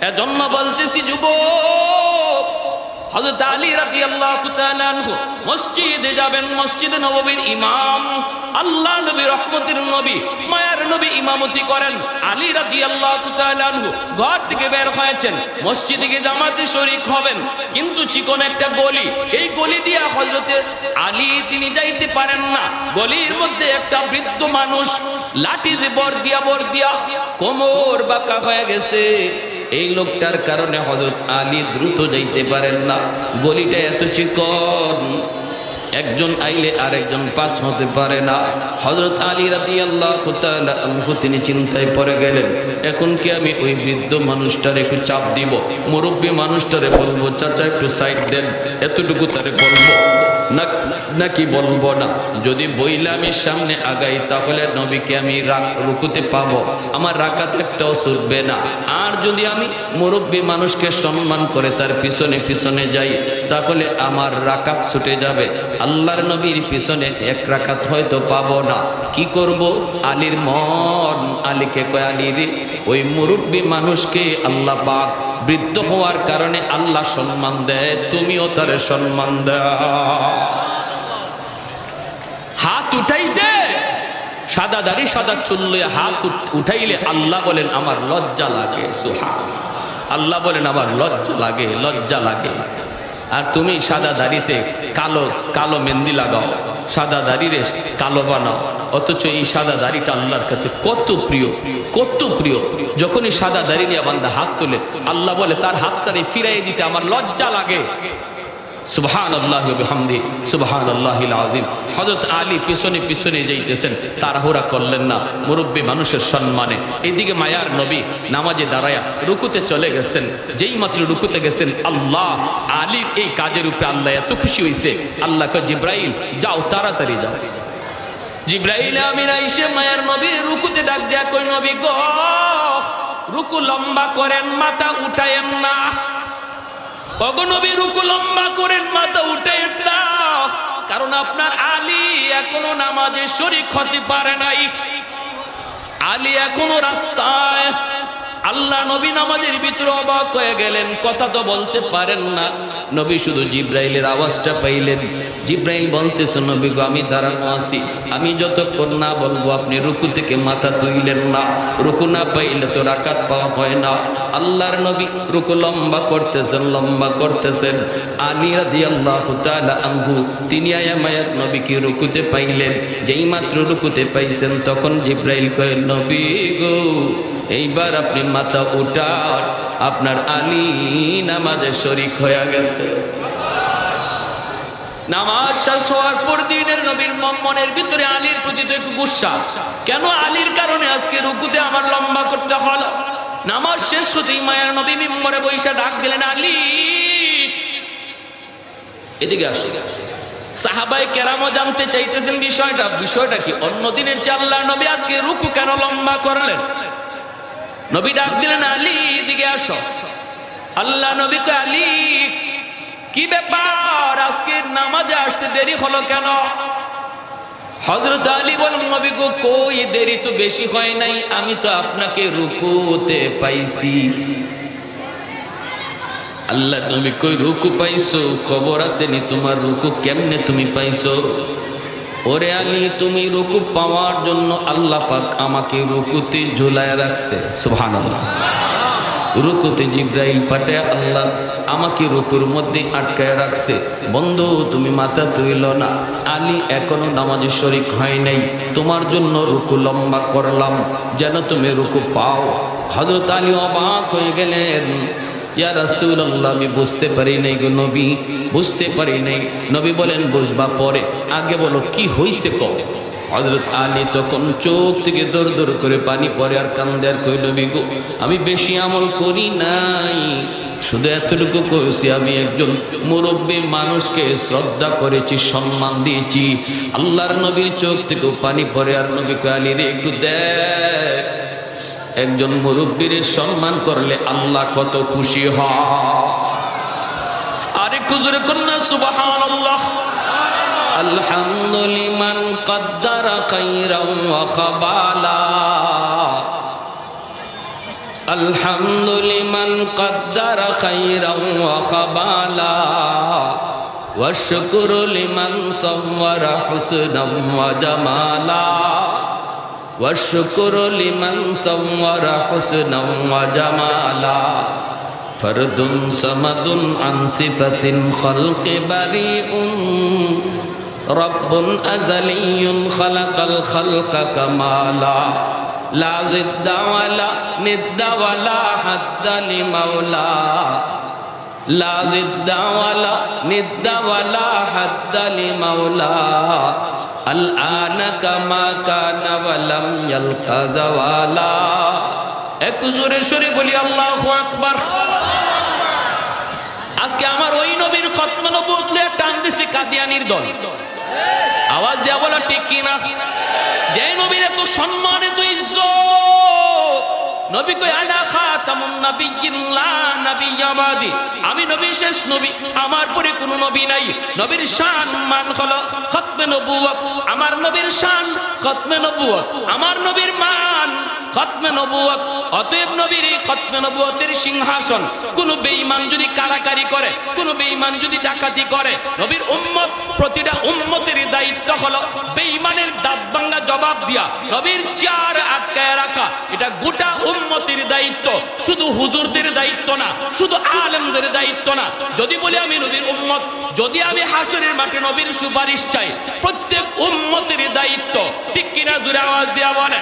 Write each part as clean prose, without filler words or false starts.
এজন্য বলতেছি যুবক, হযরত আলী রাদিয়াল্লাহু তাআলা আনহু মসজিদে যাবেন, মসজিদে নববীর ইমাম, আল্লাহ নবী রহমতের নবী মায়ার নবী ইমামতি করেন। আলী রাদিয়াল্লাহু তাআলা আনহু ঘর থেকে বের হয়েছেন, মসজিদে গিয়ে জামাতে শরীক হবেন, কিন্তু চিকন একটা গলি, এই গলি দিয়ে হযরতে আলী তিনি যাইতে পারেন না। গলির মধ্যে একটা বৃদ্ধ মানুষ লাঠি দিয়ে বর দিয়া কোমর বাঁকা হয়ে গেছে। এই লোকটার কারণে হযরত আলী দ্রুত যাইতে পারেন না। গলিটা এত চিকন, একজন আইলে আরেকজন পাস হতে পারে না। হযরত আলী রাদিয়াল্লাহু তাআলা আনহু তিনি চিন্তায় পড়ে গেলেন, এখন কি আমি ওই বৃদ্ধ মানুষটার একটু চাপ দিব? মুরব্বী মানুষটারে বলবো চাচা একটু সাইড দেন, এতটুকু তারে বলবো নাকি বলবো না? যদি বইলে আমি সামনে আগাই তাহলে নবীকে আমি রুকুতে পাবো, আমার রাকাত একটাও ছুটবে না। আর যদি আমি মুরব্বী মানুষকে সম্মান করে তার পিছনে পিছনে যাই তাহলে আমার রাকাত ছুটে যাবে, আল্লাহর নবীর পিছনে এক রাকাত হয়তো পাবো না। কি করব? আলীর মন আলীকে কয়, আলী রে, ওই মুরব্বী মানুষকে আল্লাহ পাক বৃদ্ধ হওয়ার কারণে আল্লাহ সম্মান দেয়, তুমিও তারে সম্মান দাও। হাত উঠাইতে সাদা দাড়ি সাদা চুল লইয়া হাত উঠাইলে আল্লাহ বলেন আমার লজ্জা লাগে। সুবহানাল্লাহ, আল্লাহ বলেন আমার লজ্জা লাগে, লজ্জা লাগে। আর তুমি সাদা দাড়িতে কালো কালো মেহেন্দি লাগাও, সাদা দাড়িরে কালো বানাও, অথচ এই সাদা দাড়িটা আল্লাহর কাছে কত প্রিয়, কত প্রিয়। যখনই সাদা দাড়ি নিয়ে বান্দা হাত তোলে আল্লাহ বলে তার হাতটারে ফিরাই দিতে আমার লজ্জা লাগে। সুবহানাল্লাহি ওয়া বিহামদিহি সুবহানাল্লাহিল আযীম। হযরত আলী পিছনে পিছনে যাইতেছেন, তাড়াহুড়া করলেন না, মুরব্বী মানুষের সম্মানে। এইদিকে মায়ার নবী নামাজে দাঁড়ায়া রুকুতে চলে গেছেন। যেই মাত্র রুকুতে গেছেন, আল্লাহ আলীর এই কাজের উপরে আল্লাহ এত খুশি হইছে, আল্লাহ কয় জিবরাইল যাও, তাড়াতাড়ি যাও। জিবরাইল আমিন আইসে মায়ার নবীর রুকুতে ডাক দেয়া কই, নবী গো, রুকু লম্বা করেন, মাথা উঠায়েন না। অগনবী রুকু লম্বা করেন, মাথা উঠায়েন না, কারণ আপনার আলী এখনো নামাজে শরীক হতে পারে নাই। আলী এখনো রাস্তায়। আল্লাহ নবী নামাজের ভিতরে অবাক হয়ে গেলেন, কথা তো বলতে পারেন না। নবী শুধু জিবরাইলের আওয়াজটা পাইলেন। জিবরাইল বলতেছে, নবী গো, আমি দাঁড়ানো আছি, আমি যতক্ষণ না বলবো আপনি রুকু থেকে মাথা তুইলেন না। রুকু না পাইলে তো রাকাত পাওয়া হয় না। আল্লাহর নবী রুকু লম্বা করতেছেন, লম্বা করতেছেন। আলী রাদিয়াল্লাহু তাআলা আনহু তিনি আয়া মায়ার নবীকে রুকুতে পাইলেন। যেই মাত্র রুকুতে পাইছেন তখন জিবরাইল কয়, নবী গো, এইবার আপনি মাথা উঠান, আপনার আলী নামাজে শরীক হয়ে গেছে। নামাজ শেষ হওয়ার পর দিনের নবীর মনের ভিতরে আলীর প্রতি তো একটু গুসা, কেন আলীর কারণে আজকে রুকুতে আমার লম্বা করতে হল। নামাজ শেষ হতেই মায়ের নবী মিম্বরে বৈশা ডাক দিলেন, আলী এদিকে আসো। সাহাবায়ে কেরামও জানতে চাইতেছেন বিষয়টা কি। অন্যদিনের চেয়ে আল্লাহ নবী আজকে রুকু কেন লম্বা করলেন? নবী ডাক দিলেন, আলী এদিকে আসো। আল্লাহ নবী কয়, আলী কি ব্যাপার, আজকে নামাজে আসতে দেরি হলো কেন? হযরত আলী বলেন, নবী গো, কই দেরি তো বেশি হয় নাই, আমি তো আপনাকে রুকুতে পাইছি। আল্লাহ নবী কই, রুকু পাইছো? খবর আছে নি তোমার রুকু কেমনে তুমি পাইছো? ওরে আলী, তুমি রুকু পাওয়ার জন্য আল্লাহ পাক আমাকে রুকুতে ঝুলায় রাখছে। সুবহানাল্লাহ। রুকুতে জিবরাইল পাঠায় আল্লাহ আমাকে রুকুর মধ্যে আটকায় রাখছে। বন্ধু, তুমি মাথা তুইল না, আলী এখনো নামাজে শরীক হয় নাই, তোমার জন্য রুকু লম্বা করলাম যেন তুমি রুকু পাও। হযরত আলী অবাক হয়ে গেলেন, ইয়া রাসূলুল্লাহ, আমি বুঝতে পারি নাই গো নবী, বুঝতে পারি নাই। নবী বলেন, বুঝবা পরে, আগে বলো কি হইছে কও। হযরত আলী তখন চোখ থেকে দর দর করে পানি পড়ে আর কান্দে আর কই, নবী গো, আমি বেশি আমল করি নাই, শুধু এতটুকু করেছি, আমি একজন মুরব্বী মানুষকে শ্রদ্ধা করেছি, সম্মান দিয়েছি। আল্লাহর নবীর চোখ থেকে পানি পড়ে আর নবী কয়, আলী রে, একটু দেখ, একজন মুরব্বীর সম্মান করলে আল্লাহ কত খুশি হয়। আরেকটু জোরে কন্যা সুবহানাল্লাহ। আলহামদুলিমান কদ্দারা খাইরান ওয়া খাবালা, الحمد لمن قدر خيرا وخبالا والشكر لمن صور حسنا وجمالا والشكر لمن صور حسنا وجمالا فرد صمد عن صفة الخلق بريء رب أزلي خلق الخلق كمالا لا ضد ولا ند ولا حد لمولا لا ضد ولا ند ولا حد لمولا الآن كما كان ولم يلق زوالا একটু জোরে সরে বলি আল্লাহু আকবার। আজকে আমার ওই নবীর খতম নবুয়ত লয়ে টান দিছে কাদিয়ানির দল। আওয়াজ দেয়া বলা ঠিক কি না? যে নবীর এত সম্মান এত ইজ্জত, নবী কই আনা খাতামুন নাবিয়্যিন লা নাবিয়্যা বাদি, আমি নবী শেষ নবী, আমার পরে কোনো নবী নাই। নবীর শান মান হলো খতমে নবুয়ত, আমার নবীর শান খতমে নবুয়ত, আমার নবীর মান খতমে নবুয়ত। অতএব নবীর এই খতমে নবুয়তের সিংহাসন কোন বেঈমান যদি কারাকারি করে, কোন বেঈমান যদি ডাকাতি করে, নবীর উম্মত প্রতিটা উম্মতের দায়িত্ব হলো বেঈমানের দাঁত ভাঙা জবাব দিয়া নবীর চেয়ার আটকায় রাখা। এটা গোটা উম্মতের দায়িত্ব, শুধু হুজুরদের দায়িত্ব না, শুধু আলেমদের দায়িত্ব না। যদি বলি আমি নবীর উম্মত, যদি আমি হাসরের মাঠে নবীর সুপারিশ চাই, প্রত্যেক উম্মতের দায়িত্ব। ঠিক কিনা? জোরে আওয়াজ দিয়া বলে।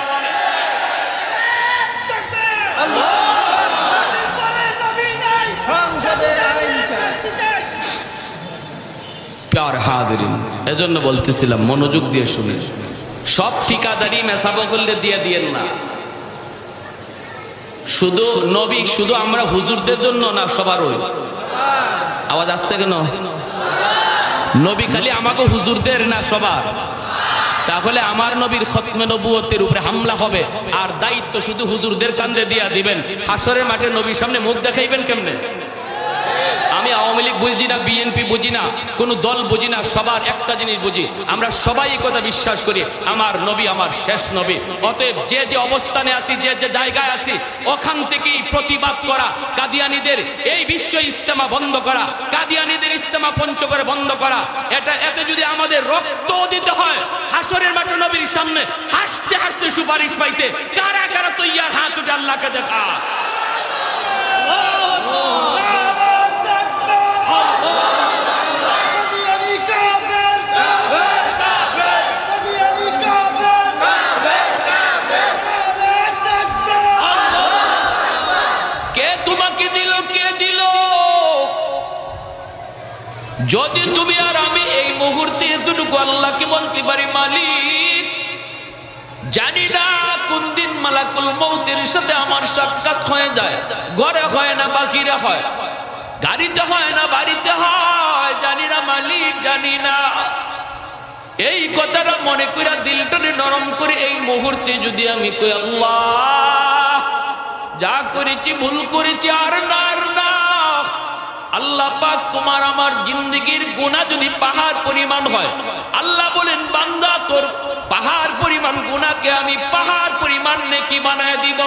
প্যার হাজিরিন, এজন্য বলতেছিলাম মনোযোগ দিয়ে শুনে, সব ঠিকাদারি মেসাবো করলে দিয়ে দিয়েন না। শুধু নবী, শুধু আমরা হুজুরদের জন্য না, সবার ওই আওয়াজ আসতে কেন? নবী খালি আমাকে হুজুরদের না, সবার। তাহলে আমার নবীর খতমে নবুয়তের উপরে হামলা হবে, আর দায়িত্ব শুধু হুজুরদের কাঁধে দিয়া দিবেন। হাসরের মাঠে নবীর সামনে মুখ দেখাইবেন কেমনে? আমি আওয়ামী লীগ বুঝি না, বিএনপি বুঝি না, কোন দল বুঝি না, সবার একটা জিনিস বুঝি, আমরা সবাই এই কথা বিশ্বাস করি, আমার নবী আমার শেষ নবী। অতএব যে যে অবস্থানে আছি, যে যে জায়গায় আছি, ওখান থেকেই প্রতিবাদ করা, কাদিয়ানীদের এই বিশ্ব ইজতেমা বন্ধ করা, কাদিয়ানীদের ইজতেমা পঞ্চগড়ে বন্ধ করা। এতে যদি আমাদের রক্ত দিতে হয় হাসরের মাঠে নবীর সামনে হাসতে হাসতে সুপারিশ পাইতে, কারা কারা তৈয়ার? হাত উঠে আল্লাহকে দেখা। যদি তুমি আর আমি এই মুহূর্তে এতটুকু আল্লাহকে বলতে পারি, মালিক জানি না কোন দিন মালাকুল মউতের সাথে আমার সাক্ষাৎ হয়ে যায়, ঘরে হয় না বাকিরা হয়, গাড়িতে হয় না বাড়িতে হয়, জানি না মালিক, জানি না। এই কথাটা মনে কইরা দিলটারে নরম করে এই মুহূর্তে যদি আমি কই, আল্লাহ যা করেছি ভুল করেছি, আর না আর না। আল্লাহ পাক তোমার আমার জিন্দেগির গুনাহ যদি পাহাড় পরিমাণ হয়, আল্লাহ বলেন বান্দা তোর পাহাড় পরিমাণ গুনাহকে আমি পাহাড় পরিমাণ নেকি বানায় দিব।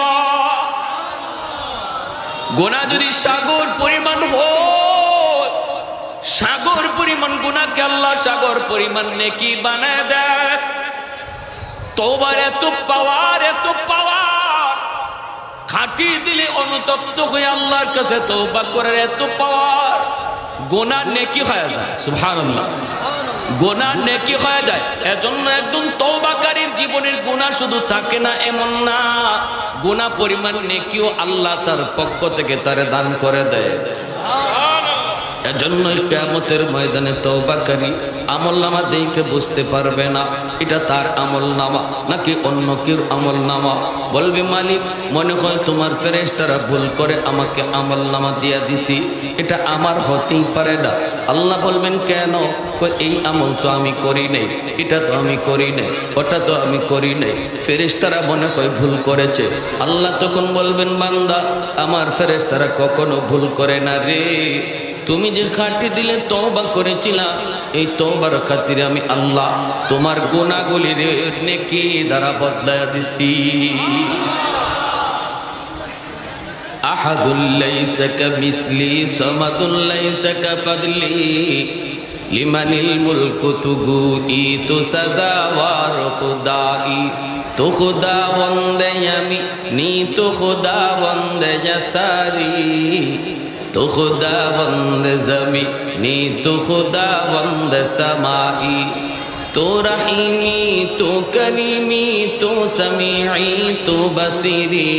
গুনাহ যদি সাগর পরিমাণ হয়, সাগর পরিমাণ গুনাহকে আল্লাহ সাগর পরিমাণ নেকি বানায় দেয়। তওবার এত পাওয়ার, এত পাওয়ার, খাটি দিলে অনুতপ্ত হয়ে আল্লাহর কাছে তওবা করার এত পাওয়ার। গুনাহ নেকি হয়ে যায়, সুবহানাল্লাহ, গুনাহ নেকি হয়ে যায়। এজন্য একজন তওবাকারীর জীবনের গুনাহ শুধু থাকে না এমন না, গুনাহ পরিমাণ নেকিও আল্লাহ তার পক্ষ থেকে তারে দান করে দেয়। এজন্য কিয়ামতের ময়দানে তওবাকারী আমলনামা দেখে বুঝতে পারবে না এটা তার আমলনামা নাকি অন্য কেউ আমলনামা। বলবে মালিক মনে হয় তোমার ফেরেশতারা ভুল করে আমাকে আমলনামা দিয়া দিছি, এটা আমার হতেই পারে না। আল্লাহ বলবেন কেন? এই আমল তো আমি করি নাই, এটা তো আমি করি নাই, ওটা তো আমি করি নাই। ফেরেশতারা মনে হয় ভুল করেছে। আল্লাহ তখন বলবেন বান্দা আমার ফেরেশতারা কখনো ভুল করে না রে, তুমি যে খাঁটি দিলে তওবা করেছিলা, এই তওবার খাতিরে আমি আল্লাহ তোমার গুনাহগুলির নেকি দ্বারা বদলায়া দিছি। আহাদুল লাইসা কামিসলি সামাদুল লাইসা কাফাদলি লিমানিল মুলকু তুগুই তু সাদাওয়ার খুদাই তো খুদা বন্দে আমি নি তো খুদা বন্দে জাসারি তো খুদা বন্দে জমি নি তো খুদা বন্দে সামাই তো রহিমি তো করিমি তো সমিঈ তো বসিরি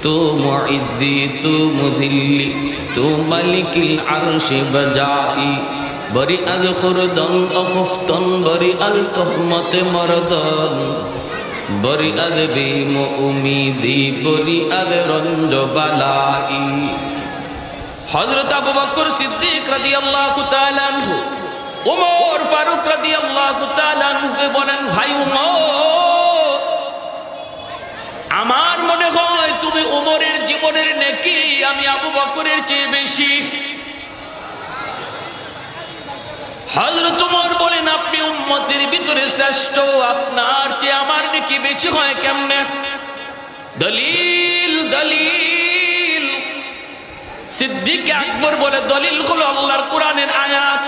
তো মুইদ্দি তো মুদিল্লি তো মালিকিল আরশি বজাই বরি আল খুরদন অখুফতন বরি আল তহমতে মরদন বরি আল বিম উমিদি বরি আল রঞ্জ বালাই। হযরত আবু বকর সিদ্দিক রাদিয়াল্লাহু তাআলা আনহু ওমর ফারুক রাদিয়াল্লাহু তাআলা আনহুকে বলেন, ভাই ওমর, আমার মনে হয় তুমি ওমরের জীবনের নেকি আমি আবু বকরের চেয়ে বেশি। হযরত ওমর বলেন, আপনি উম্মতের ভিতরে শ্রেষ্ঠ, আপনার চেয়ে আমার নেকি বেশি হয় কেমনে? দলিল দলিল। সিদ্দিক আকবর বলে, দলিল হলো আল্লাহর কোরআনের আয়াত।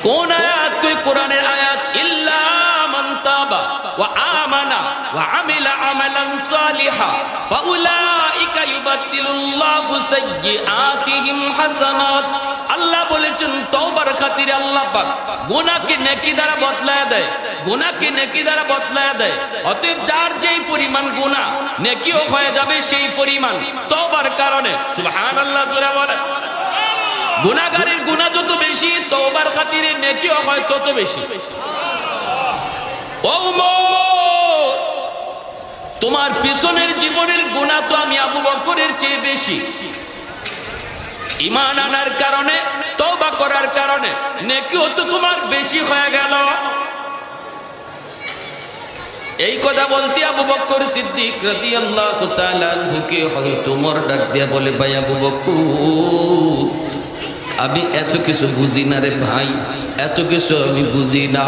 কোন আয়াত? কই কোরআনের আয়াত, ইল্লা মান তাবা ওয়া আমানা ওয়া আমিলা আমালান সালিহা ফাউলাইকা ইউবাদদিলুল্লাহু সাইয়্যাতিহিম হাসানাত। আল্লাহ বলেছেন তওবার খাতিরে আল্লাহ পাক গুনাহকে নেকি দ্বারা বদলায় দেয়, গুনাহকে নেকি দ্বারা বদলায় দেয়। অতএব যার যেই পরিমাণ গুনাহ নেকিও হয়ে যাবে সেই পরিমাণ তওবার কারণে। সুবহানাল্লাহ জোরে বলে। গুনাহগারের গুনাহ যত বেশি তওবার খাতিরে নেকিও হয় তত বেশি। ও উম্মত, তোমার পিছনের জীবনের গুনাহ তো আমি আবু বকরের চেয়ে বেশি। ঈমান আনার কারণে, তওবা করার কারণে নেকিও তো তোমার বেশি হয়ে গেল। এই কথা বলতে আবু বকর সিদ্দিক রাদিয়াল্লাহু তাআলা আনহুকে হযরত ওমর ডাক দিয়া বলে, ভাই আবু বকর, আমি এত কিছু বুঝি না রে ভাই, এত কিছু আমি বুঝি না।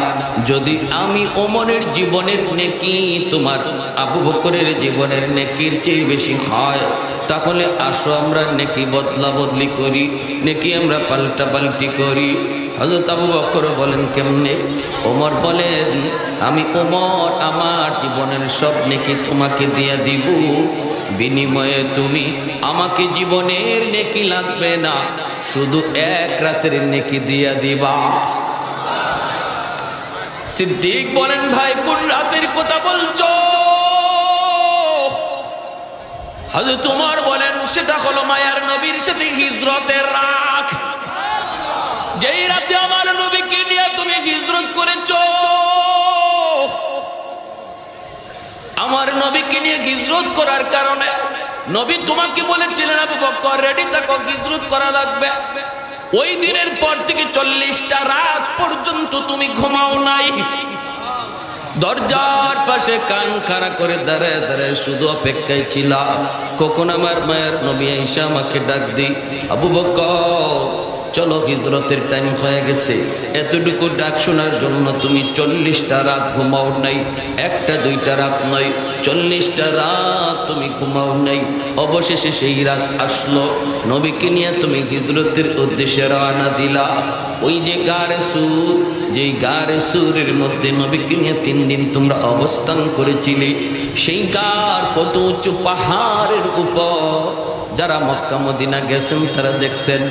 যদি আমি ওমরের জীবনের নেকি তোমার আবু বকরের জীবনের নেকির চেয়ে বেশি হয়, তাহলে আসো আমরা নেকি বদলা বদলি করি, নেকি আমরা পাল্টা পাল্টি করি। হযরত আবু বকর বলেন, কেমনে? ওমর বলেন, আমি ওমর আমার জীবনের সব নেকি তোমাকে দিয়ে দিব, বিনিময়ে তুমি আমাকে জীবনের নেকি লাগবে না, শুধু এক রাতের নেকি দিয়া দিবা। সিদ্দিক বলেন, ভাই কোন রাতের কথা বলছো? হযরত ওমর বলেন, সেটা হলো মায়ার নবীর সাথে হিজরতের রাত। যেই রাতে আমার নবীকে নিয়ে তুমি হিজরত করেছো। আমার নবীকে নিয়ে হিজরত করার কারণে নবী তোমাকে বলেছিলেন, আবু বকর রেডি থাকো, হিজরত করা লাগবে। ওই দিনের পর থেকে 40টা রাত পর্যন্ত তুমি ঘুমাও নাই। দরজার পাশে কান খাড়া করে দাঁড়ায় দাঁড়ায় শুধু অপেক্ষায় ছিলা কখন আমার মায়ের নবী আয়েশা আমাকে ডাক দিই, আবু বকর চলো হিজরতের টাইম হয়ে গেছে। এতটুকু ডাক শোনার জন্য তুমি 40টা রাত ঘুমাও নাই, একটা দুইটা রাত নয়, 40টা রাত তুমি ঘুমাও নাই। অবশেষে সেই রাত আসলো, নবীকে নিয়ে তুমি হিজরতের উদ্দেশ্যে রওনা দিলা। ওই যে গারে সুর, যেই গারে সুরের মধ্যে নবীকে নিয়ে 3 দিন তোমরা অবস্থান করেছিলে, সেই গার কত উঁচু পাহাড়ের উপর। যারা মক্কা মদিনা গেছেন তারা দেখছেন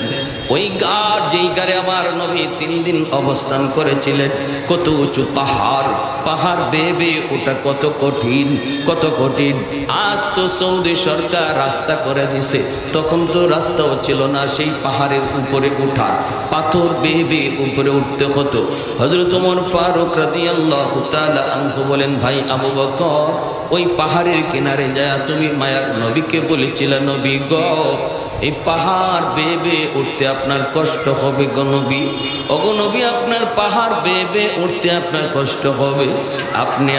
ওই গার, যেই গারে আমার নবী 3 দিন অবস্থান করেছিলেন, কত উঁচু পাহাড়, পাহাড় বেয়ে ওটা কত কঠিন, কত কঠিন। আজ তো সৌদি সরকার রাস্তা করে দিছে, তখন তো রাস্তাও ছিল না। সেই পাহাড়ের উপরে ওঠা, পাথর বেয়ে উপরে উঠতে হতো। হযরত ওমর ফারুক রাদিয়াল্লাহু তাআলা আনহু বলেন, ভাই আবু বকর, ওই পাহাড়ের কিনারে যায় তুমি মায়ার নবীকে বলেছিলে, নবী গো এই পাহাড় বেয়ে উঠতে আপনার কষ্ট হবে গো নবী, ওগো নবী আপনার পাহাড় বেয়ে উঠতে আপনার কষ্ট হবে, আপনি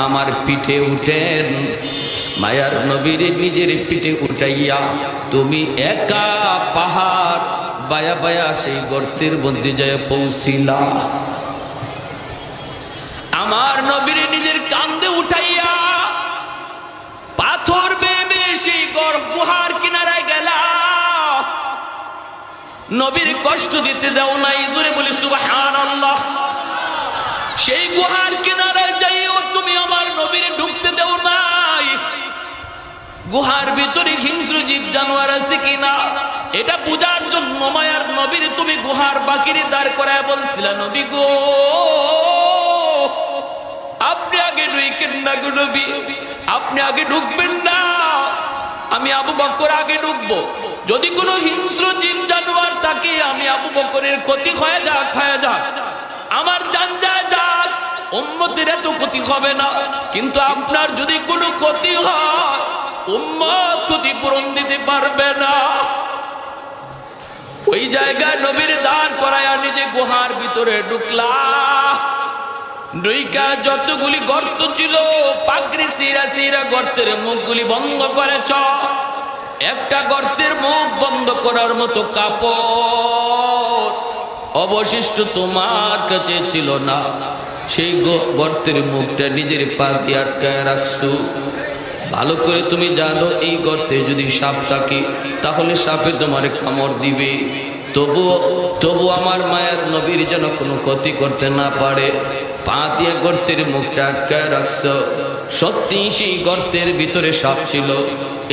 আমার পিঠে উঠেন। মায়ার নবীর নিজের পিঠে উঠাইয়া তুমি একা পাহাড় বায়া বায়া সেই গর্তের মধ্যে যায় পৌঁছিলা। আমার নবীর নিজের কান্দে উঠাইয়া পাথর বেয়ে সেই নবীর কষ্ট দিতে দাও নাই, জোরে বলি সুবহানাল্লাহ। সেই গুহার কিনারায় যাইও তুমি আমার নবীর ঢুকতে দাও নাই। গুহার ভিতরে হিংস্র জীব জানোয়ার আছে কিনা এটা বুঝার জন্য মায়ার নবীর তুমি গুহার বাকিরে দাঁড় করায় বলছিলা, নবী গো আপনি আগে ঢুকেন না গো নবী, আপনি আগে ঢুকবেন না, আমি আবু বকর আগে ঢুকবো। যদি কোনো হিংস্র জীব জানোয়ার থাকে আমি আবু বকরের ক্ষতি হয়ে যাক, আমার জান যাক, উম্মতের এত ক্ষতি হবে না। কিন্তু আপনার যদি কোনো ক্ষতি হয় উম্মত ক্ষতিপূরণ দিতে পারবে না। ওই জায়গায় নবীর দাঁড় করায়া নিজে গুহার ভিতরে ঢুকলা। ঢুইকা যতগুলি গর্ত ছিল পাগড়ি সিরা গর্তের মুখগুলি বন্ধ করেছ। একটা গর্তের মুখ বন্ধ করার মতো কাপড় অবশিষ্ট তোমার কাছে ছিল না। সেই গর্তের মুখটা নিজের পা দিয়ে আটকায় রাখছো। ভালো করে তুমি জানো এই গর্তে যদি সাপ থাকে তাহলে সাপে তোমার কামড় দিবে। তবু আমার মায়ের নবীর যেন কোনো ক্ষতি করতে না পারে, পা দিয়ে গর্তের মুখটা আটকায় রাখছ। সত্যি সেই গর্তের ভিতরে সাপ ছিল।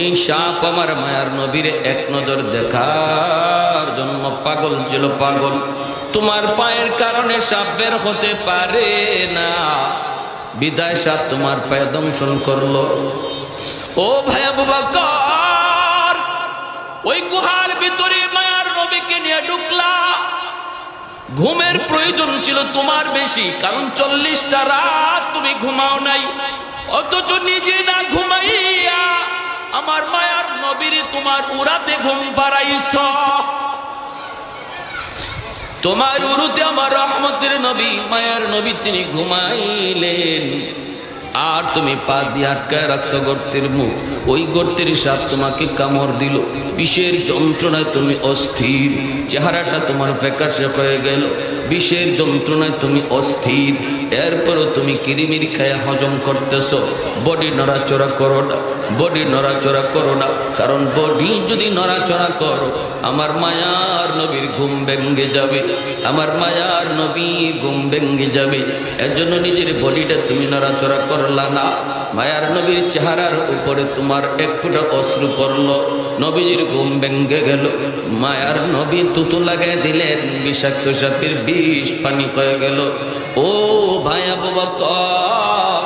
এই সাপ আমার মায়ার নবীর এক নজর দেখার জন্য পাগল ছিল, পাগল। তোমার পায়ের কারণে সাপ বের হতে পারে না, বিদায় সাপ তোমার পায়ে দংশন করলো। ও ভাই আবু বকর, ওই গুহার ভিতরে মায়ার নবীকে নিয়ে ঢুকলা। ঘুমের প্রয়োজন ছিল তোমার বেশি, কারণ 40টা রাত তুমি ঘুমাও নাই। অথচ নিজে না ঘুমাইয়া আমার মায়ার নবীর তোমার উরাতে ঘুম পাড়াইছ। তোমার উরুতে আমার রহমতের নবী মায়ার নবী তিনি ঘুমাইলেন, আর তুমি পা দিয়ে আটকায় রাখছো গর্তের মুখ। ওই গর্তের সাপ তোমাকে কামড় দিল, বিষের যন্ত্রণায় তুমি অস্থির, চেহারাটা তোমার ফ্যাকাশে হয়ে গেল, বিষের যন্ত্রণায় তুমি অস্থির। এরপরও তুমি কিরিমিরি খায়া হজম করতেছ। বডি নড়াচড়া করো না, বডি নড়াচড়া করো না, কারণ বডি যদি নড়াচড়া করো আমার মায়ার নবীর ঘুম ভেঙে যাবে, আমার মায়ার নবীর ঘুম ভেঙে যাবে। এর জন্য নিজের বডিটা তুমি নড়াচড়া করলা না। মায়ার নবীর চেহারার উপরে তোমার এক ফোঁটা অশ্রু পড়লো, নবীজির ঘুম ভেঙে গেল। মায়ার নবী তুতু লাগাই দিলেন, বিষাক্ত সাপের বিষ পানি হয়ে গেল। ও ভাই আবু বকর,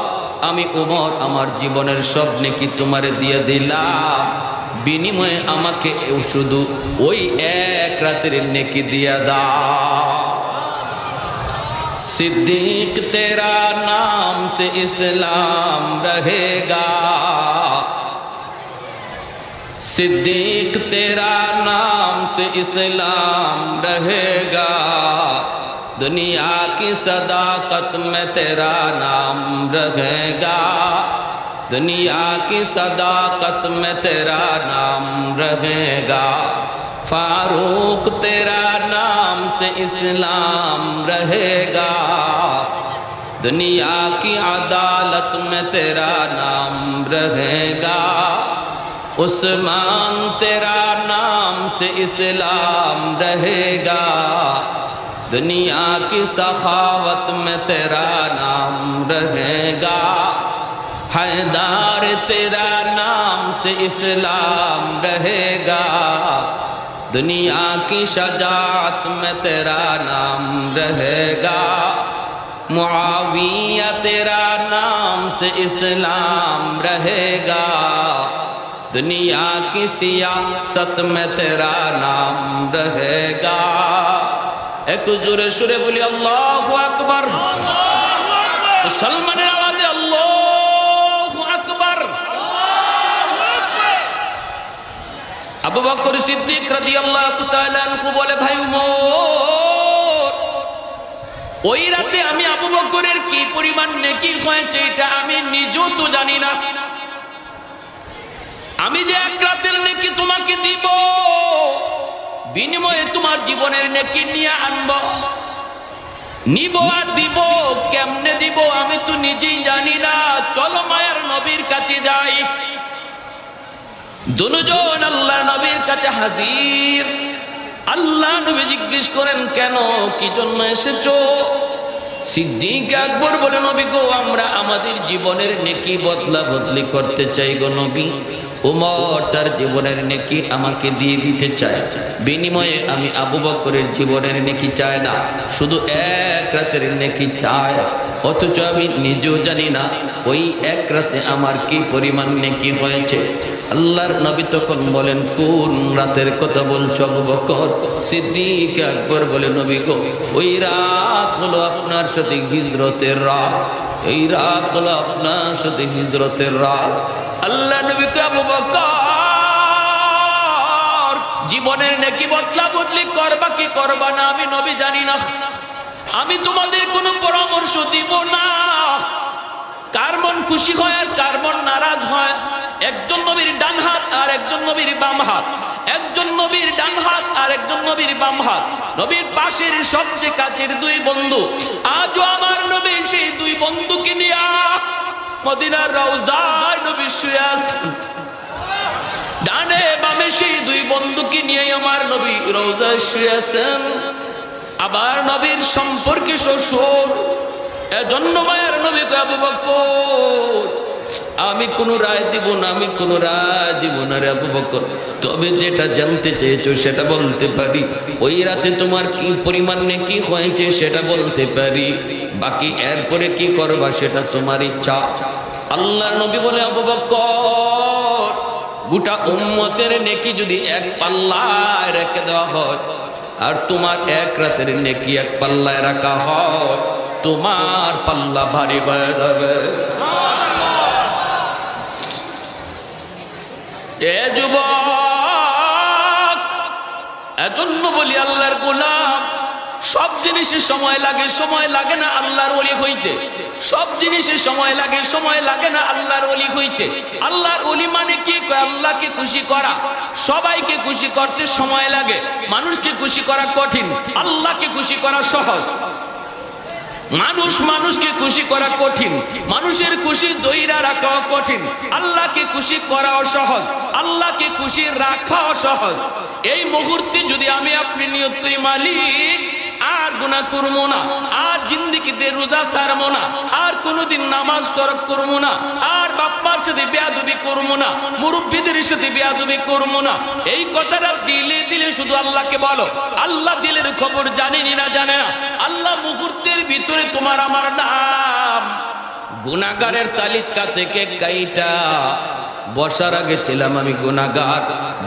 আমি ওমর আমার জীবনের সব নেকি তোমারে দিয়ে দিলাম, বিনিময়ে আমাকে শুধু ওই এক রাতের নেকি দিয়া দাও। सिद्दीक तेरा नाम से इस्लाम रहेगा, सिद्दीक तेरा नाम से इस्लाम रहेगा, दुनिया की सदाकत में तेरा नाम रहेगा, दुनिया की सदाकत में तेरा नाम रहेगा, फारूक तेरा नाम से इस्लाम रहेगा, दुनिया की अदालत में तेरा नाम रहेगा, उस्मान तेरा नाम से इस्लाम रहेगा, दुनिया की सखावत में तेरा नाम रहेगा, हैदर तेरा नाम से इस्लाम रहेगा, दुनिया की शजाअत में तेरा नाम रहेगा, मुआविया तेरा नाम से इस्लाम रहेगा, दुनिया की सियासत में तेरा नाम रहेगा। एक जोरे सुरे बोली अल्लाहु अकबर, मुसलमान आवाज़े अल्लाहु अकबर। আবু বকর সিদ্দিক রাদিয়াল্লাহু তাআলা আনহু বলে, ভাই উমর, ওই রাতে আমি আবু বকরের কি পরিমাণ নেকি হয়েছে এটা আমি নিজেও তো জানি না। আমি যে এক রাতের নেকি তোমাকে দিব, বিনিময়ে তোমার জীবনের নেকি নিয়ে আনব, নিব আর দিব, কেমনে দিব আমি তো নিজেই জানি না। চলো মায়ের নবীর কাছে যাই। দুজন আল্লাহর নবীর কাছে হাজির। আল্লাহ নবী জিজ্ঞেস করেন, কেন, কি জন্য এসেছো? সিদ্দিক আকবর বলে, নবী গো, আমরা আমাদের জীবনের নেকি বদলা বদলি করতে চাই গো নবী। উমর তার জীবনের নেকি আমাকে দিয়ে দিতে চায়, বিনিময়ে আমি আবু বকরের জীবনের নেকি চাই না, শুধু এক রাতের নেকি চাই। অথচ আমি নিজেও জানি না ওই এক রাতে আমার কি পরিমাণ নেকি হয়েছে। আল্লাহর নবী তখন বলেন, কোন রাতের কথা বলছো আবু বকর? সিদ্দিক আকবর বলে, নবী গো, ওই রাত হলো আপনার সাথে হিজরতের রাত, এই রাত হলো আপনার সাথে হিজরতের রাত। আল্লাহ নবী কে, আবু বকর, জীবনের নেকি বদলা বদলি করবা কি করবা না আমি নবী জানি না, আমি তোমাদের কোনো পরামর্শ দিব না। কার মন খুশি হয় আর কার মন নারাজ হয়? একজন নবীর ডান হাত আর একজন নবীর বাম হাত, একজন নবীর ডান হাত আর একজন নবীর বাম হাত, নবীর পাশের সবচেয়ে কাছের দুই বন্ধু। আজও আমার নবী সেই দুই বন্ধুকে নিয়ে মদিনার রওজায় নবী শুয়ে আছেন। ডানে বামে সেই দুই বন্ধুকে নিয়ে আমার নবী রওজায় শুয়ে আছেন। আবার নবীর সম্পর্কে শ্বশুর, এজন্য মায়ের নবী কে, আবু বকর, আমি কোনো রায় দিব না, আমি কোনো রায় দিব না রে আবু বকর, তবে যেটা জানতে চেয়েছো সেটা বলতে পারি। ওই রাতে তোমার কি পরিমাণ নেকি হয়েছে সেটা বলতে পারি, বাকি এরপরে কি করবা সেটা তোমার ইচ্ছা। আল্লাহর নবী বলে, আবু বকর, গোটা উম্মতের নেকি যদি এক পাল্লায় রেখে দেওয়া হয় আর তোমার এক রাতের নেকি এক পাল্লায় রাখা হয়, তোমার পাল্লা ভারী হয়ে যাবে। এ যুবক, এজন্য বলি আল্লাহর গোলাম, সব জিনিসে সময় লাগে, সময় লাগে না আল্লাহর ওলি হইতে। সব জিনিসে সময় লাগে, সময় লাগে না আল্লাহর ওলি হইতে। আল্লাহর ওলি মানে কি? আল্লাহকে খুশি করা। সবাইকে খুশি করতে সময় লাগে, মানুষকে খুশি করা কঠিন, আল্লাহকে খুশি করা সহজ। মানুষকে খুশি করা কঠিন, মানুষের খুশি দইরা রাখাও কঠিন, আল্লাহকে খুশি করাও সহজ, আল্লাহকে খুশি রাখাও সহজ। এই মুহূর্তে যদি আমি আপনি নিয়ত করি, মালিক আর গুনাহ করবো না, আর জিন্দেগিতে রোজা ছাড়বো না, আর কোনোদিন নামাজ তরক করবো না, আর বাপ্পার সাথে বেয়াদবি করবো না, মুরব্বীদের সাথে বেয়াদবি করবো না, এই কথাটা দিলে দিলে শুধু আল্লাহকে বলো। আল্লাহ দিলের খবর জানেনি না জানে না। আল্লাহ মুহূর্তের ভিতরে তোমার আমার নাম গুনাহগারের তালিকা থেকে কাইটা বসার আগে ছিলাম আমি গুনাহগার,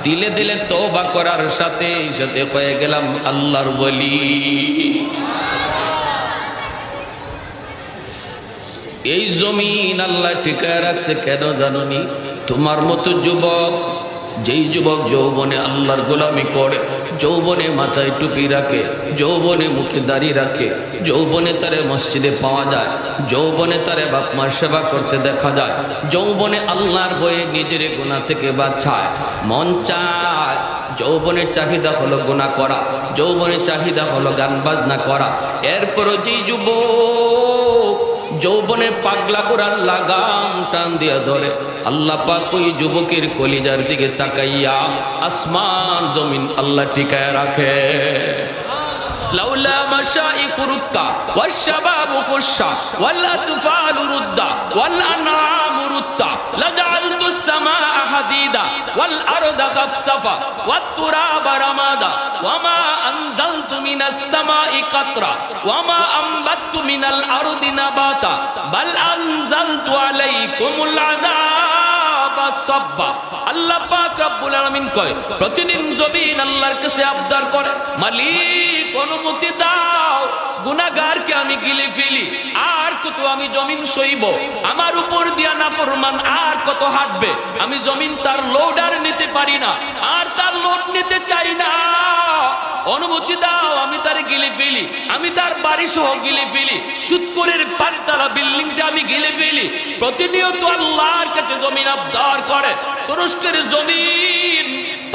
দিলে দিলে তওবা করার সাথে সাথে হয়ে গেলাম আল্লাহর ওলি। এই জমিন আল্লাহ টিকায় রাখছে কেন জানোনি? তোমার মতো যুবক, যেই যুবক যৌবনে আল্লাহর গোলামি করে, যৌবনে মাথায় টুপি রাখে, যৌবনে মুখে দাড়ি রাখে, যৌবনে তারে মসজিদে পাওয়া যায়, যৌবনে তারে বাপ মার সেবা করতে দেখা যায়, যৌবনে আল্লাহর ভয়ে নিজের গুনাহ থেকে বাঁচায়, মন চায়। যৌবনের চাহিদা হলো গুনাহ করা, যৌবনের চাহিদা হলো গান বাজনা করা। এরপরও যেই যুবক যৌবনে পাগলা করার লাগাম টান দিয়ে ধরে, আল্লাহ পাক ওই যুবকের কলিজার দিকে তাকাইয়া আসমান জমিন আল্লাহ টিকায় রাখে। লাউলা মাশাইকু রুক্কা ওয়াশবাবু খুশা ওয়াল আতফালু রুদ্দা ওয়াল আনআমু রুত্তা লাজআলতু السماء حديدا والارض خفصفا والتراب رمادا وما انزلت من السماء قطرا وما انبت من الارض نباتا بل انزلت عليكم العذاب صبا। আল্লাহ পাক রব্বুল আলামিন কয়, প্রতিদিন জমিন আল্লাহর কাছে আবদার করে, মালিক অনুমতি দাও, গুনাহগারকে আমি গিলে ফেলি, আর কত আমি জমিন সইব, আমার উপর দিয়া নাফরমান আর কত হাঁটবে, আমি জমিন তার লোড আর নিতে পারি না, আর তার লোড নিতে চাই না, অনুমতি দাও আমি তার গিলে ফেলি, আমি তার বাড়ি সহ গিলে ফেলি, সুদকরের 5 তলা বিল্ডিংটা আমি গিলে ফেলি। প্রতিনিয়ত আল্লাহর কাছে জমিন আবদার করে। তুরস্কের জমিন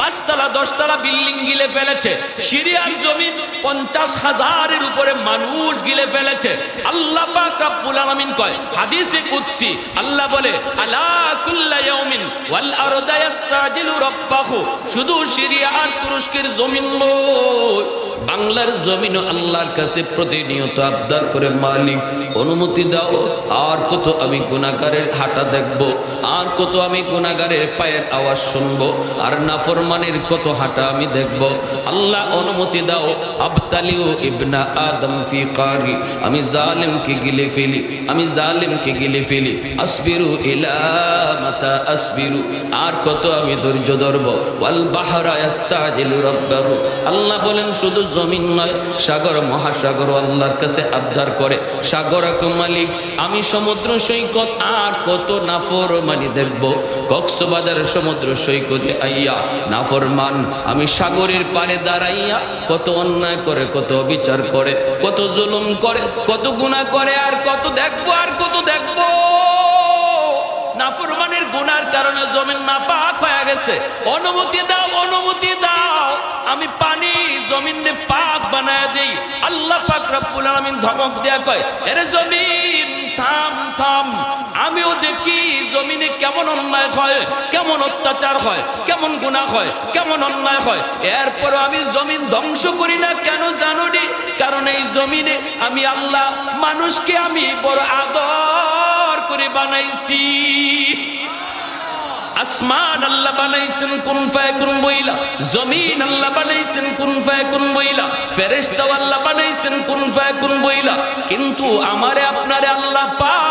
5 তলা 10 তলা বিল্ডিং গিলে ফেলেছে, সিরিয়ার জমিন 50,000-এর উপরে মানুষ গিলে ফেলেছে। আল্লাহ পাক রব্বুল আলামিন কয় হাদিসে কুদসি, আল্লাহ বলে আলা কুল্লা ইয়াউমিন ওয়াল আরদা ইস্তাজিলু রাব্বাহু, শুধু সিরিয়া আর তুরস্কের জমিন নয়, বাংলার জমিনও আল্লাহর কাছে প্রতিনিয়ত আবদার করে, মালিক অনুমতি দাও, আর কত আমি গুনাহগারের হাঁটা দেখব, আর কত আমি গুনাহগারের পায়ের আওয়াজ শুনবো, আর নাফরমানের কত হাঁটা আমি দেখব, আল্লাহ অনুমতি দাও। আবতালিউ ইবনা আদম ফি কারি, আমি জালিমকে গিলে ফেলি, আমি জালিমকে গিলে ফেলি। আসবিরু ইলা মাতা আসবিরু, আর কত আমি ধৈর্য ধরব। ওয়াল বাহরা ইস্তাজিলু রাব্বাহু, আল্লাহ বলেন শুধু জমিন নয়, সাগর মহাসাগর আল্লাহর কাছে আবদার করে, সাগর মালিক আমি সমুদ্র সৈকত আর কত নাফরমানি দেখব। কক্সবাজার সমুদ্র সৈকতে আইয়া নাফরমান আমি সাগরের পারে দাঁড়াইয়া কত অন্যায় করে, কত বিচার করে, কত জুলুম করে, কত গুনাহ করে, আর কত দেখবো, আর কত দেখবো। নাফরমানের গুনার কারণে জমিন নাপাক হয়ে গেছে, অনুমতি দাও, অনুমতি দাও, আমি পানি জমিনে পাক বানায় দেই। আল্লাহ পাক রব্বুল আলামিন ধমক দেয়া কয়, এরে জমিন থাম থাম, আমিও দেখি জমিনে কেমন অন্যায় হয়, কেমন অত্যাচার হয়, কেমন গুনাহ হয়, কেমন অন্যায় হয়। এরপর আমি জমিন ধ্বংস করি না, কেন জানো নি? কারণ এই জমিনে আমি আল্লাহ মানুষকে আমি বড় আদর করে বানাইছি। আসমান আল্লাহ বানাইছেন কুন ফায়াকুন বইলা, জমিন আল্লাহ বানাইছেন কুন ফায়াকুন বইলা, ফেরেশতা আল্লাহ বানাইছেন কুন ফায়াকুন বইলা, কিন্তু আমারে আপনারে আল্লাহ পাক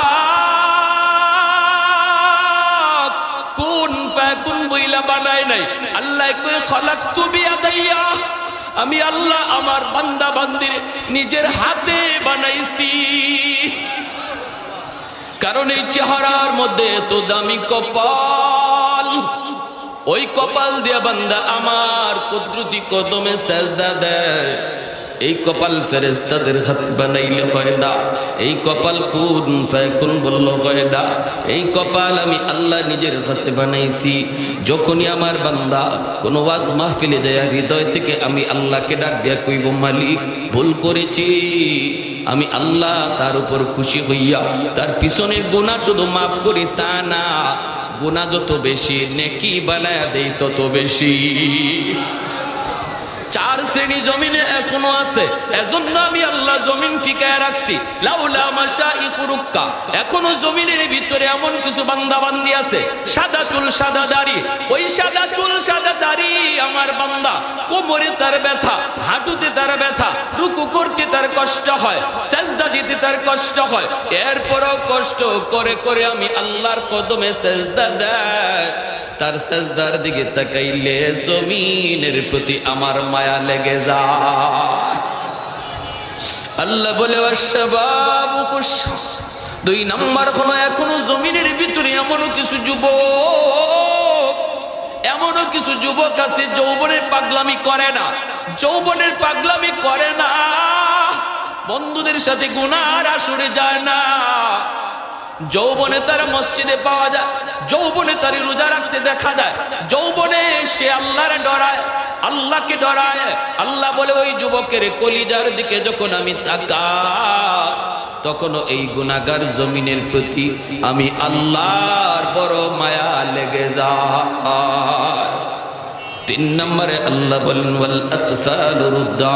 কুন ফায়াকুন বইলা বানায় নাই। আল্লাহ কই খলাকতু বিয়াদাইয়া, আমি আল্লাহ আমার বান্দা বান্দির নিজের হাতে বানাইছি। কারণ এই চেহারার মধ্যে এত দামি কপাল, ওই কপাল দিয়া বান্দা আমার কুদরতি কদমে সেজদা দেয়। এই কপাল ফেরেশতাদের হাত বানাইলে হয় না, এই কপাল কুন ফায়াকুন বললে হয় না, এই কপাল আমি আল্লাহ নিজের হাতে বানাইছি। যখনই আমার বান্দা কোনো ওয়াজ মাহফিলে যায় হৃদয় থেকে আমি আল্লাহকে ডাক দিয়া কইব, মালিক ভুল করেছি, আমি আল্লাহ তার উপর খুশি হইয়া তার পিছনের গুনাহ শুধু মাফ করি তা না, গুনাহ যত বেশি নেকি বানায়া দেই তত বেশি। 4 শ্রেণী জমিনে এখনো আছে, এজন্য আমি আল্লাহ জমিন টিকায় রাখছি। লাউলা মাশাইখু রুক্কা, এখনো জমিনের ভিতরে এমন কিছু বান্দা বান্দি আছে, সাদা চুল সাদা দাড়ি, ওই সাদা চুল সাদা দাড়ি আমার বান্দা কোমরে তার ব্যথা, হাঁটুতে তার ব্যথা, রুকু করতে তার কষ্ট হয়, সেজদা দিতে তার কষ্ট হয়, এরপরও কষ্ট করে করে আমি আল্লাহর কদমে সেজদা দেয়। তার সেজদার দিকে তাকাইলে জমিনের প্রতি আমার মায়া লেগে যায়। আল্লাহ বলে ওয়াশবাবু খুশা, 2 নাম্বার হলো এখনো জমিনের ভিতরে এমনও কিছু যুবক, এমনও কিছু যুবক আছে যৌবনের পাগলামি করে না, যৌবনের পাগলামি করে না, বন্ধুদের সাথে গুনার আসরে যায় না। যৌবনে তারা মসজিদে পাওয়া যায়, যৌবনে তার রোজা রাখতে দেখা যায়, যৌবনে সে আল্লাহরে ডরায়, আল্লাহকে ডরায়। আল্লাহ বলে ওই যুবকের কলিজার দিকে যখন আমি তাকাই, তখন এই গুনাহগার জমিনের প্রতি আমি আল্লাহর বড় মায়া লেগে যায়। 3 নম্বরে আল্লাহ বলেন ওয়াল আতফালু রুদ্দা,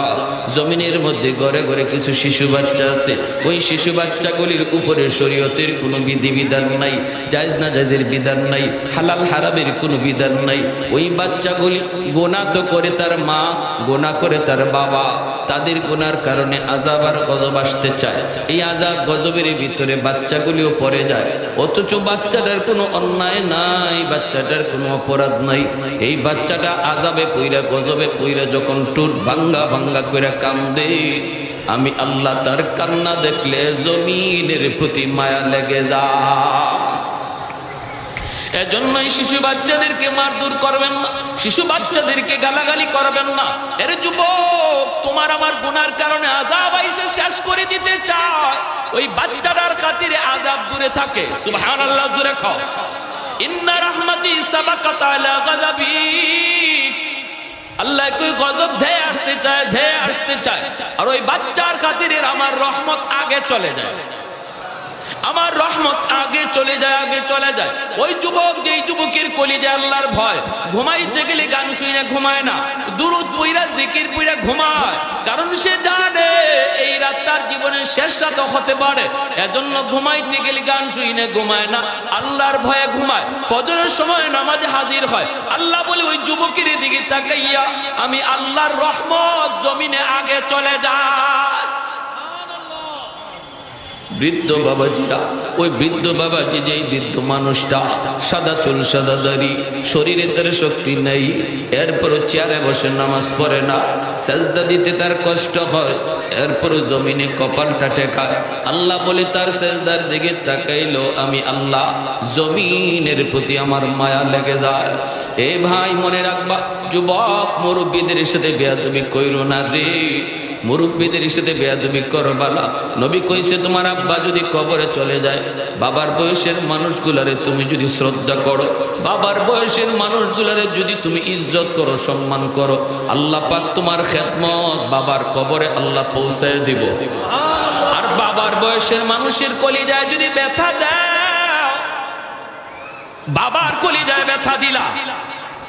জমিনের মধ্যে ঘরে ঘরে কিছু শিশু বাচ্চা আছে, ওই শিশু বাচ্চাগুলির উপরে শরীয়তের কোনো বিধিবিধান নাই, জায়েজ না জায়েজের বিধান নাই, হালাল হারামের কোনো বিধান নাই। ওই বাচ্চাগুলি গুনাহ তো করে তার মা, গুনাহ করে তার বাবা, তাদের গুনার কারণে আযাব আর গজব আসতে চায়, এই আযাব গজবের ভিতরে বাচ্চাগুলিও পড়ে যায়। অথচ বাচ্চাটার কোনো অন্যায় নাই, বাচ্চাটার কোনো অপরাধ নাই, এই বাচ্চাটা আযাবে পইরা গজবে পইরা যখন টুট ভাঙ্গা ভাঙ্গা কইরা কান্দে, আমি আল্লাহ তার কান্না দেখলে জমিনের প্রতি মায়া লেগে যায়। এজন্যই শিশু বাচ্চাদেরকে মারধর করবেন না, শিশু বাচ্চাদেরকে গালাগালি করবেন না। এর যুবক তোমার আমার গুনার কারণে আযাব আইসে শেষ করে দিতে চায়, ওই বাচ্চাটার খাতিরে আযাব দূরে থাকে। সুবহানাল্লাহ, জোরে কও। ইন্না রাহমাতি সাবাকাত আলা গাযাবি, আল্লাহ কই গজব ধেয়ে আসতে চায় আর ওই বাচ্চার খাতিরে আমার রহমত আগে চলে যায়, আমার রহমত আগে চলে যায়। ওই যুবক যেই যুবকের কলিজায় আল্লাহর ভয়, ঘুমাইতে গেলে গান শুনে ঘুমায় না, দুরূদ পইরা জিকির পইরা ঘুমায়, কারণ সে জানে এই রাত তার জীবনের শেষ রাত হতে পারে। এজন্য ঘুমাইতে গেলে গান শুনে ঘুমায় না, আল্লাহর ভয়ে ঘুমায়। ফজরের সময় নামাজে হাজির হয়। আল্লাহ বলে ওই যুবকের দিকে তাকাইয়া আমি আল্লাহর রহমত জমিনে আগে চলে যায়। বৃদ্ধ বাবাজিরা, ওই বৃদ্ধ বাবাজি, যেই বৃদ্ধ মানুষটা সাদা চুল সাদা দাড়ি, শরীরে তার শক্তি নেই, এরপরও চেয়ারে বসে নামাজ পড়ে না, সেজদা দিতে তার কষ্ট হয়, এরপরও জমিনে কপালটা টেকায়। আল্লাহ বলে তার সেজদার দিকে তাকাইলো আমি আল্লাহ, জমিনের প্রতি আমার মায়া লেগে যায়। এ ভাই মনে রাখবা, যুবক মুরব্বীদের সাথে বেয়াদবি কইরো না রে, মুরব্বীদের সাথে বেয়াদবি করবা না। নবী কইছে তোমার আব্বা যদি কবরে চলে যায়, বাবার বয়সের মানুষগুলারে তুমি যদি শ্রদ্ধা করো, বাবার বয়সের মানুষগুলারে যদি তুমি ইজ্জত করো, সম্মান করো, আল্লাহ পাক তোমার খেদমত বাবার কবরে আল্লাহ পৌঁছায় দিব। আর বাবার বয়সের মানুষের কলিজায় যদি ব্যথা দাও, বাবার কলিজায় ব্যথা দিলা,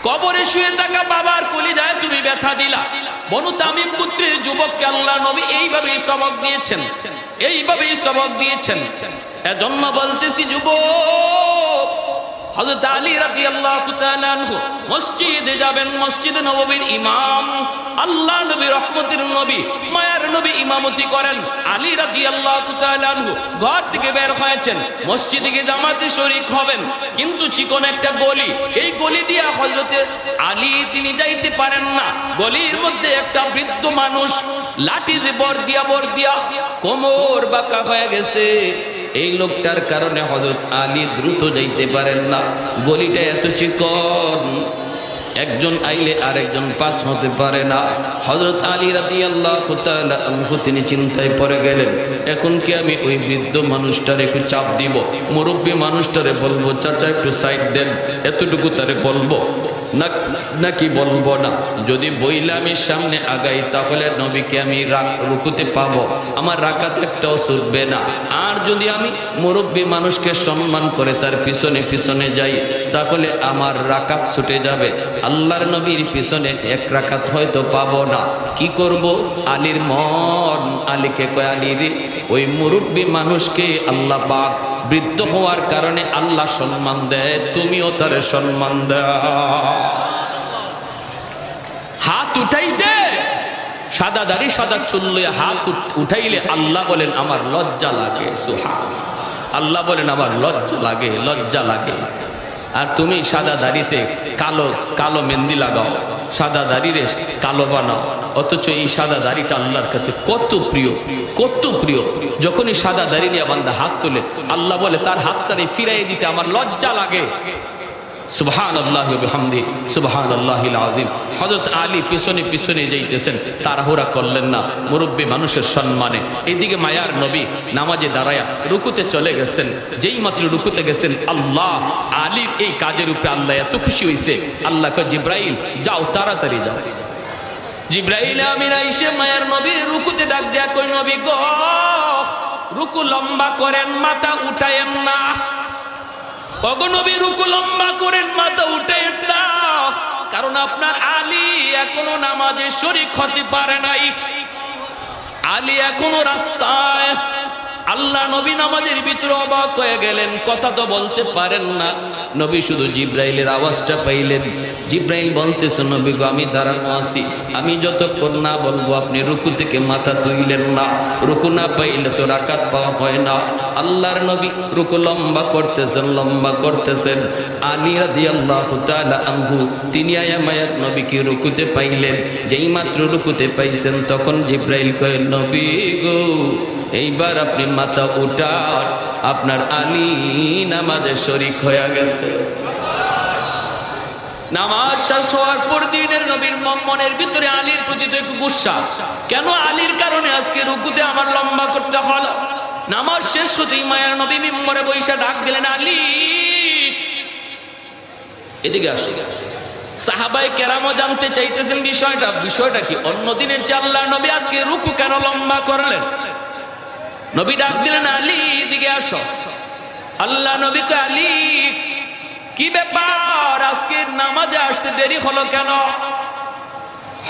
কবরে শুয়ে থাকা বাবার কলিজায় তুমি ব্যথা দিলা। বনু তামিম পুত্রের যুবককে আল্লাহ নবী এইভাবেই সবক দিয়েছেন। এজন্য বলতেছি যুবক, হযরত আলী রাদিয়াল্লাহু তাআলা আনহু মসজিদে যাবেন, মসজিদে নববীর ইমাম, আল্লাহ নবী রহমতের নবী, মায়ার নবী ইমামতি করেন। আলী রাদিয়াল্লাহু তাআলা আনহু ঘর থেকে বের হয়েছেন, মসজিদে গিয়ে জামাতে শরীক হবেন, কিন্তু চিকন একটা গলি, এই গলি দিয়ে হযরতে আলী তিনি যাইতে পারেন না। গলির মধ্যে একটা বৃদ্ধ মানুষ লাঠি দিয়ে বর দিয়া কোমর বাঁকা হয়ে গেছে। এই লোকটার কারণে হযরত আলী দ্রুত যাইতে পারেন না। গলিটা এত চিকন, একজন আইলে আরেকজন পাস হতে পারে না। হযরত আলী রাদিয়াল্লাহু তাআলা আনহু তিনি চিন্তায় পড়ে গেলেন, এখন কি আমি ওই বৃদ্ধ মানুষটার একটু চাপ দিব, মুরব্বী মানুষটারে বলবো চাচা একটু সাইড দেন, এতটুকু তারে বলবো নাকি বলবো না? যদি বইলে আমি সামনে আগাই তাহলে নবীকে আমি রুকুতে পাবো, আমার রাকাত একটাও ছুটবে না। আর যদি আমি মুরব্বী মানুষকে সম্মান করে তার পিছনে যাই তাহলে আমার রাকাত ছুটে যাবে, আল্লাহর নবীর পিছনে এক রাকাত হয়তো পাবো না। কি করব? আলীর মন আলীকে কয়, আলী রে, ওই মুরব্বী মানুষকে আল্লাহ পাক বৃদ্ধ হওয়ার কারণে আল্লাহ সম্মান দেয়, তুমিও তারে সম্মান দাও। হাত উঠাইতে সাদা দাড়ি সাদা চুল লইয়া হাত উঠাইলে আল্লাহ বলেন আমার লজ্জা লাগে। সুবহানাল্লাহ, আল্লাহ বলেন আমার লজ্জা লাগে। আর তুমি সাদা দাড়িতে কালো মেহেন্দি লাগাও, সাদা দাড়িরে কালো বানাও, অথচ এই সাদা দাড়িটা আল্লাহর কাছে কত প্রিয়। যখনই সাদা দাড়ি নিয়ে বান্দা হাত তোলে, আল্লাহ বলে তার হাতটারে ফিরাই দিতে আমার লজ্জা লাগে। সুবহানাল্লাহি ওয়া বিহামদিহি সুবহানাল্লাহিল আযীম। হযরত আলী পিছনে যাইতেছেন, তাড়াহুড়া করলেন না, মুরব্বী মানুষের সম্মানে। এইদিকে মায়ার নবী নামাজে দাঁড়ায়া রুকুতে চলে গেছেন। যেই মাত্র রুকুতে গেছেন, আল্লাহ আলীর এই কাজের উপরে আল্লাহ এত খুশি হইছে, আল্লাহ কয় জিবরাইল যাও, তাড়াতাড়ি যাও। জিবরাইল আমিন আইসে মায়ার নবীর রুকুতে ডাক দেয়া কই, নবী গো, রুকু লম্বা করেন, মাথা উঠায়েন না। অগনবী রুকু লম্বা করেন, মাথা উঠায়েন না, কারণ আপনার আলী এখনো নামাজে শরীক হতে পারে নাই, আলী এখনো রাস্তায়। আল্লাহ নবী নামাজের ভিতরে অবাক হয়ে গেলেন, কথা তো বলতে পারেন না। নবী শুধু জিবরাইলের আওয়াজটা পাইলেন। জিবরাইল বলতেছে, নবী গো, আমি দাঁড়ানো আছি, আমি যতক্ষণ না বলবো আপনি রুকু থেকে মাথা তুইলেন না। রুকু না পাইলে তো রাকাত পাওয়া হয় না। আল্লাহর নবী রুকু লম্বা করতেছেন। আলী রাদিয়াল্লাহু তাআলা আনহু তিনি মায়ার নবীকে রুকুতে পাইলেন। যেই মাত্র রুকুতে পাইছেন, তখন জিবরাইল কয়, নবী গো, এইবার আপনি মাথা উঠান, আপনার আলী নামাজে শরীক হয়ে গেছে। নামাজ শেষ হওয়ার পর দিনের নবীর মনের ভিতরে আলীর প্রতি তো একটু গুসা, কেন আলীর কারণে আজকে রুকুতে আমার লম্বা করতে হল। নামাজ শেষ হতেই মায়ার নবী মিম্বরে বৈশা ডাক দিলেন, আলী এদিকে আসে। সাহাবায়ে কেরামও জানতে চাইতেছেন বিষয়টা কি? অন্য দিনের চেয়ে আল্লাহর নবী আজকে রুকু কেন লম্বা করলেন? নবী ডাক দিলেন, আলী দিকে আসো। আল্লাহ নবী কয়, আলী কি ব্যাপার, আজকে নামাজে আসতে দেরি হলো কেন?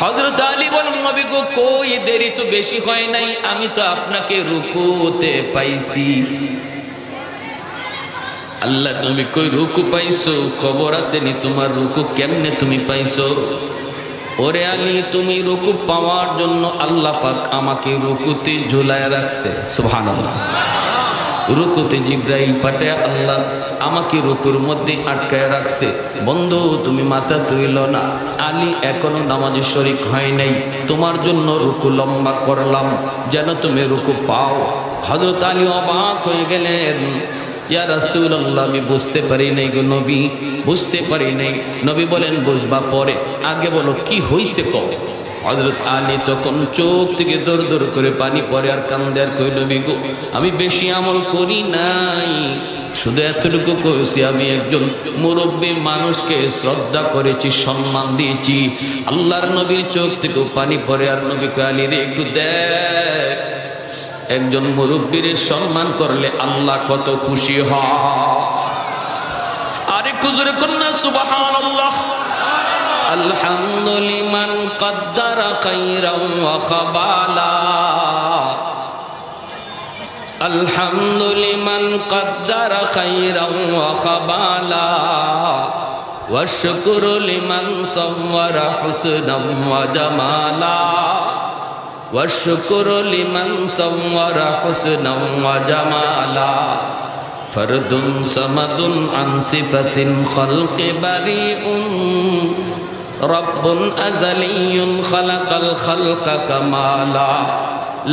হযরত আলী বলেন, নবী গো কই দেরি তো বেশি হয় নাই, আমি তো আপনাকে রুকুতে পাইছি। আল্লাহ নবী কই, রুকু পাইছো? খবর আসেনি তোমার রুকু কেমনে তুমি পাইছো? ওরে আলী, তুমি রুকু পাওয়ার জন্য আল্লাহ পাক আমাকে রুকুতে ঝুলায় রাখছে। সুবহানাল্লাহ। রুকুতে জিব্রাইল পাঠায় আল্লাহ আমাকে রুকুর মধ্যে আটকায় রাখছে। বন্ধু তুমি মাথা তুইল না, আলী এখনো নামাজে শরীক হয় নাই, তোমার জন্য রুকু লম্বা করলাম যেন তুমি রুকু পাও। হযরত আলী অবাক হয়ে গেলেন, ইয়া রাসূলুল্লাহ, আমি বুঝতে পারি নাই গো নবী, বুঝতে পারি নাই। নবী বলেন, বুঝবা পরে, আগে বলো কি হইছে কও। হযরত আলী তখন চোখ থেকে দর দর করে পানি পড়ে আর কান্দে আর কই, নবী গো আমি বেশি আমল করি নাই, শুধু এতটুকু করেছি, আমি একজন মুরব্বী মানুষকে শ্রদ্ধা করেছি, সম্মান দিয়েছি। আল্লাহর নবীর চোখ থেকে পানি পড়ে আর নবী কয়, আলী রে একটু দেখ, একজন মুরব্বীর সম্মান করলে আল্লাহ কত খুশি হয়। আরেকটু জোরে কন্যা সুবহানাল্লাহ। আলহামদুলিমান কদ্দারা খাইরান ওয়া খাবালা, আলহামদুলিমান কদ্দারা খাইরান ওয়া খাবালা, ওয়া শুকরু লিমান সাওয়ারা হুসনাম ওয়া জামালা, ওয়া শুকরু লিমান সাওয়ারা হুসনাম ওয়া জামালা, ফরদুন সামাদুন আন সিফাতিন খালকি বারিউন, রব্বুন আযালিয়্যুন খালাকাল খালকা কামালা,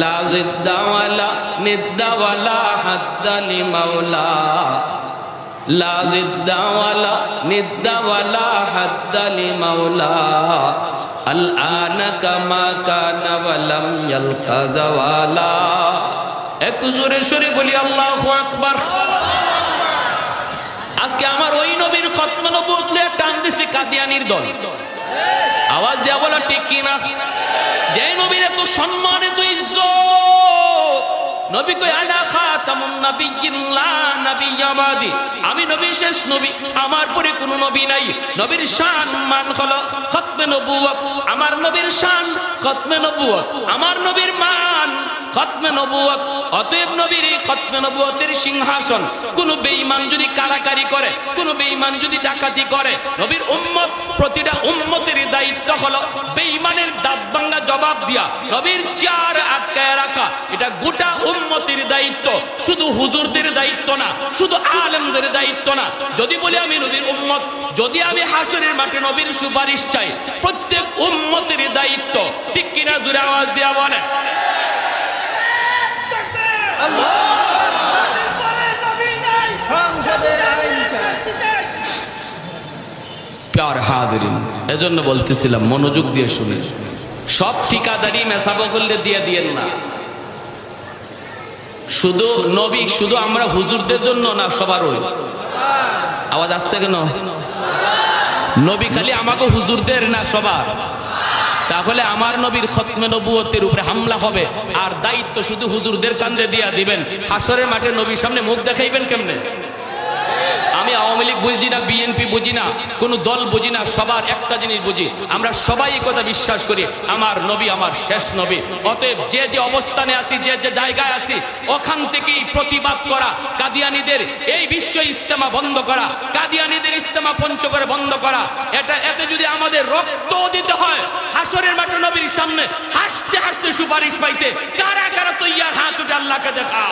লা জিদ্দা ওয়ালা নিদ্দা ওয়ালা হাদ্দা লিমাওলা, লা জিদ্দা ওয়ালা নিদ্দা ওয়ালা হাদ্দা লিমাওলা, আল আনা কামা কানা ওয়া লাম ইয়ালকা যাওয়ালা। একটু জোরে সরে বলি আল্লাহু আকবার। আজকে আমার ওই নবীর খতমে নবুয়ত লয়ে টান দিছে কাদিয়ানির দল। আওয়াজ দেয়া বলো ঠিক কি না? যে নবীর এত সম্মান, এত ইজ্জত, নবী কই আনা খাতামুন নাবিয়্যিন লা নাবিয়্যা বাদি, আমি নবী শেষ নবী, আমার পরে কোনো নবী নাই। নবীর শান মান হলো খতমে নবুয়ত, আমার নবীর শান খতমে নবুয়ত, আমার নবীর মান খতমে নবুয়ত। অতএব নবীর এই খতমে নবুয়তের সিংহাসন কোন বেঈমান যদি কারাকারি করে, কোন বেঈমান যদি ডাকাতি করে, নবীর উম্মত, প্রতিটা উম্মতের দায়িত্ব হলো বেঈমানের দাঁত ভাঙা জবাব দিয়া নবীর চার আটকায় রাখা। এটা গোটা উম্মতের দায়িত্ব, শুধু হুজুরদের দায়িত্ব না, শুধু আলেমদের দায়িত্ব না। যদি বলি আমি নবীর উম্মত, যদি আমি হাসরের মাঠে নবীর সুপারিশ চাই, প্রত্যেক উম্মতের দায়িত্ব। ঠিক কিনা? জোরে আওয়াজ দিয়া বলে। প্যার হাজিরিন, এজন্য বলতেছিলাম মনোযোগ দিয়ে শুনে, সব ঠিকাদারি মেসাবো করলে দিয়ে দিয়েন না। শুধু নবী, শুধু আমরা হুজুরদের জন্য না, সবার ওই আওয়াজ আসতে কেন? নবী খালি আমাকে হুজুরদের না, সবার। তাহলে আমার নবীর খতমে নবুয়তের উপরে হামলা হবে, আর দায়িত্ব শুধু হুজুরদের কাঁধে দিয়া দিবেন। হাসরের মাঠে নবীর সামনে মুখ দেখাইবেন কেমনে? আমি আওয়ামী লীগ বুঝি না, বিএনপি বুঝি না, কোন দল বুঝি না, সবার একটা জিনিস বুঝি, আমরা সবাই এই কথা বিশ্বাস করি, আমার নবী আমার শেষ নবী। অতএব যে যে অবস্থানে আছি, যে যে জায়গায় আছি, ওখান থেকেই প্রতিবাদ করা, কাদিয়ানীদের এই বিশ্ব ইজতেমা বন্ধ করা, কাদিয়ানীদের ইজতেমা পঞ্চগড়ে বন্ধ করা। এতে যদি আমাদের রক্ত দিতে হয়, হাসরের মাঠে নবীর সামনে হাসতে হাসতে সুপারিশ পাইতে কারা কারা তৈয়ার? হাত উঠে আল্লাহকে দেখা।